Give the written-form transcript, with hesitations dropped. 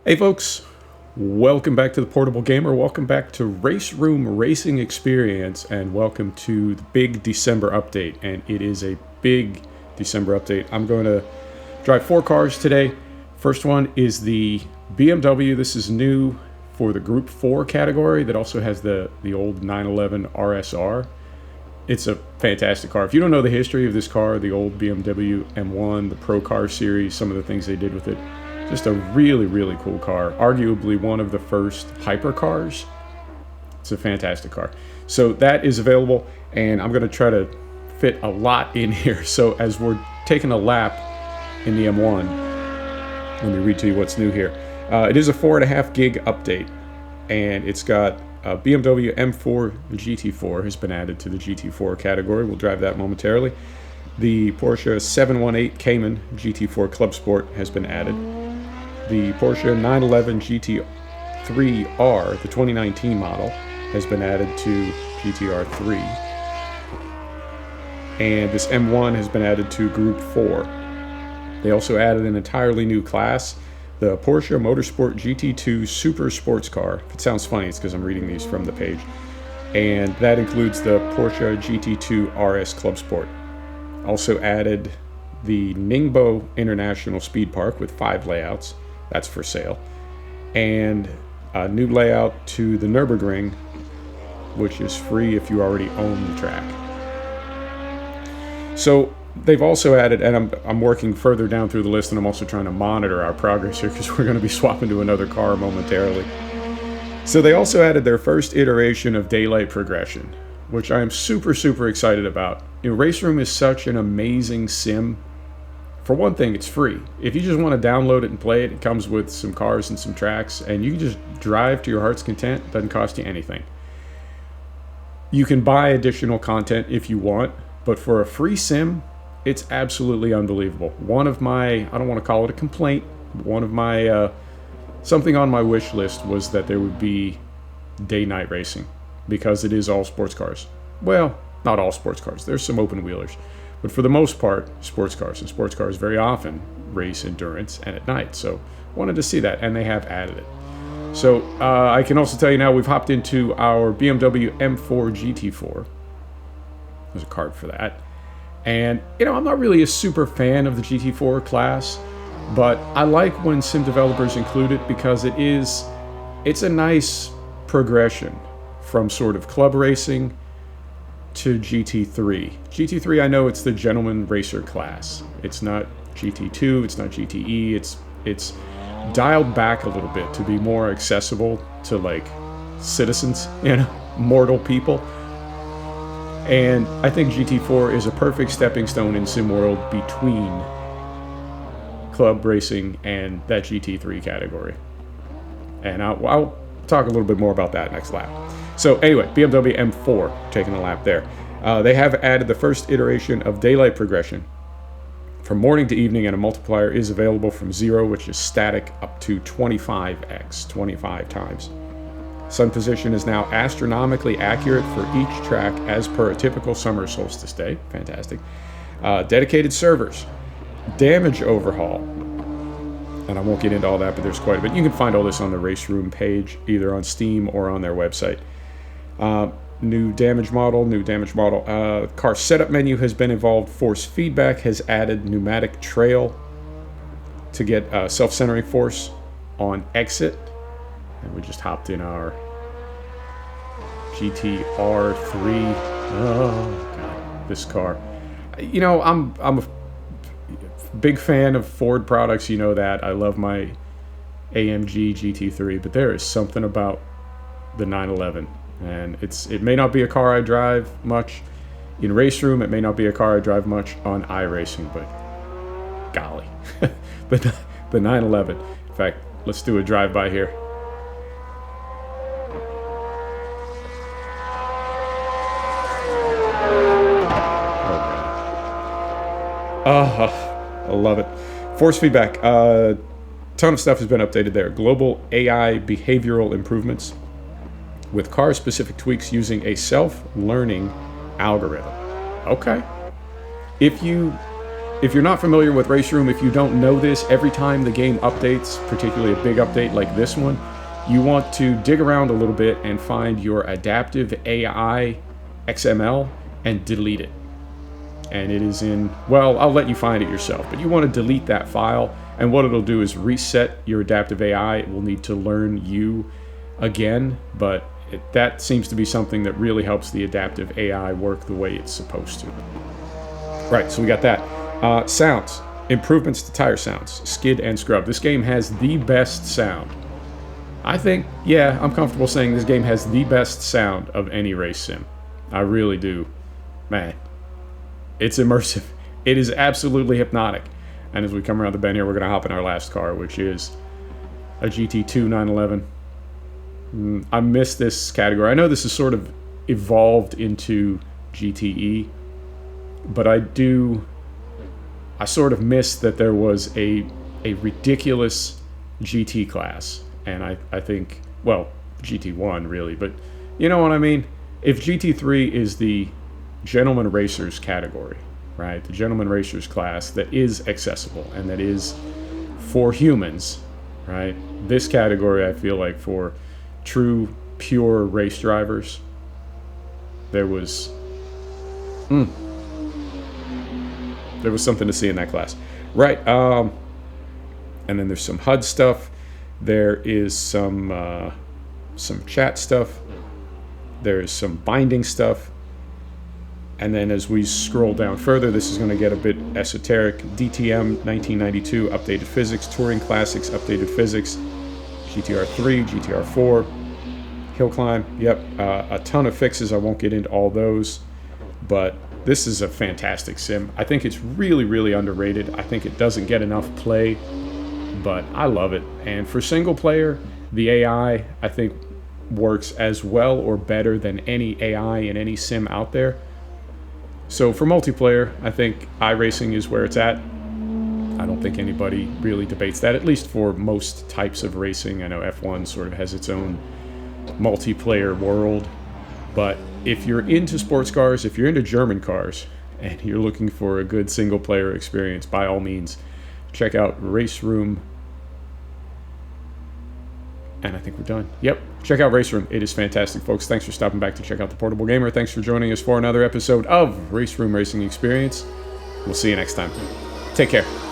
Hey folks, welcome back to the Portable Gamer, welcome back to RaceRoom Racing Experience, and welcome to the big December update. And it is a big December update. I'm going to drive 4 cars today. First one is the BMW. This is new for the Group 4 category that also has the old 911 RSR. It's a fantastic car. If you don't know the history of this car, the old BMW M1, the Pro Car series, some of the things they did with it, just a really, really cool car. Arguably one of the first hypercars. It's a fantastic car. So that is available, and I'm going to try to fit a lot in here. So as we're taking a lap in the M1, let me read to you what's new here. It is a 4.5 gig update, and it's got BMW M4 GT4 has been added to the GT4 category. We'll drive that momentarily. The Porsche 718 Cayman GT4 Clubsport has been added. The Porsche 911 GT3 R, the 2019 model, has been added to GT3. And this M1 has been added to Group 4. They also added an entirely new class, the Porsche Motorsport GT2 Super Sports Car. If it sounds funny, it's because I'm reading these from the page. And that includes the Porsche GT2 RS Clubsport. Also added the Ningbo International Speed Park with 5 layouts. That's for sale. And a new layout to the Nürburgring, which is free if you already own the track. So they've also added, and I'm working further down through the list, and I'm also trying to monitor our progress here because we're going to be swapping to another car momentarily. So they also added their first iteration of daylight progression, which I am super, super excited about. RaceRoom is such an amazing sim. For one thing, it's free. If you just want to download it and play it, it comes with some cars and some tracks, and you can just drive to your heart's content. It doesn't cost you anything. You can buy additional content if you want, but for a free sim, it's absolutely unbelievable. One of my, I don't want to call it a complaint, one of my, something on my wish list was that there would be day-night racing, because it is all sports cars. Well, not all sports cars. There's some open wheelers. But for the most part, sports cars. And sports cars very often race endurance and at night. So wanted to see that, and they have added it. So I can also tell you now we've hopped into our BMW M4 GT4. There's a card for that. And, you know, I'm not really a super fan of the GT4 class, but I like when sim developers include it because it's a nice progression from sort of club racing to GT3. GT3, I know it's the gentleman racer class. It's not GT2, it's not GTE, it's dialed back a little bit to be more accessible to like citizens, you know, mortal people. And I think GT4 is a perfect stepping stone in sim world between club racing and that GT3 category. And I'll talk a little bit more about that next lap. So anyway, BMW M4, taking a lap there. They have added the first iteration of daylight progression. From morning to evening, and a multiplier is available from 0, which is static, up to 25x, 25 times. Sun position is now astronomically accurate for each track as per a typical summer solstice day. Fantastic. Dedicated servers. Damage overhaul. And I won't get into all that, but there's quite a bit. You can find all this on the RaceRoom page, either on Steam or on their website. New damage model. Car setup menu has been evolved. Force feedback has added pneumatic trail to get self-centering force on exit. And we just hopped in our GT3. Oh, God, this car. You know, I'm a big fan of Ford products, you know that. I love my AMG GT3, but there is something about the 911. And it may not be a car I drive much in RaceRoom, it may not be a car I drive much on iRacing, but golly. the 911. In fact, let's do a drive-by here. I love it. Force feedback. Ton of stuff has been updated there. Global AI behavioral improvements with car-specific tweaks using a self-learning algorithm. Okay. If you if you're not familiar with RaceRoom, if you don't know this, every time the game updates, particularly a big update like this one, you want to dig around a little bit and find your adaptive AI XML and delete it. And it is in, well, I'll let you find it yourself, but you want to delete that file, and what it'll do is reset your adaptive AI. It will need to learn you again, but that seems to be something that really helps the adaptive AI work the way it's supposed to. Right, so we got that. Sounds. Improvements to tire sounds. Skid and scrub. This game has the best sound. I think, yeah, I'm comfortable saying this game has the best sound of any race sim. I really do. Man. It's immersive. It is absolutely hypnotic. And as we come around the bend here, we're going to hop in our last car, which is a GT2 911. I miss this category. I know this is sort of evolved into GTE, but I sort of miss that there was a ridiculous GT class. And I think, well, GT1 really, but you know what I mean? If GT3 is the gentleman racers category, right? The gentleman racers class that is accessible and that is for humans, right? This category, I feel like for true, pure race drivers, there was something to see in that class, right? And then there's some HUD stuff. There is some chat stuff. There's some binding stuff. And then as we scroll down further, this is going to get a bit esoteric. DTM 1992, updated physics. Touring Classics, updated physics. GTR 3, GTR 4. Hill Climb, yep. A ton of fixes. I won't get into all those. But this is a fantastic sim. I think it's really, really underrated. I think it doesn't get enough play, but I love it. And for single player, the AI, I think, works as well or better than any AI in any sim out there. So for multiplayer, I think iRacing is where it's at. I don't think anybody really debates that, at least for most types of racing. I know F1 sort of has its own multiplayer world. But if you're into sports cars, if you're into German cars, and you're looking for a good single-player experience, by all means, check out RaceRoom. And I think we're done. Yep. Check out RaceRoom. It is fantastic, folks. Thanks for stopping back to check out The Portable Gamer. Thanks for joining us for another episode of RaceRoom Racing Experience. We'll see you next time. Take care.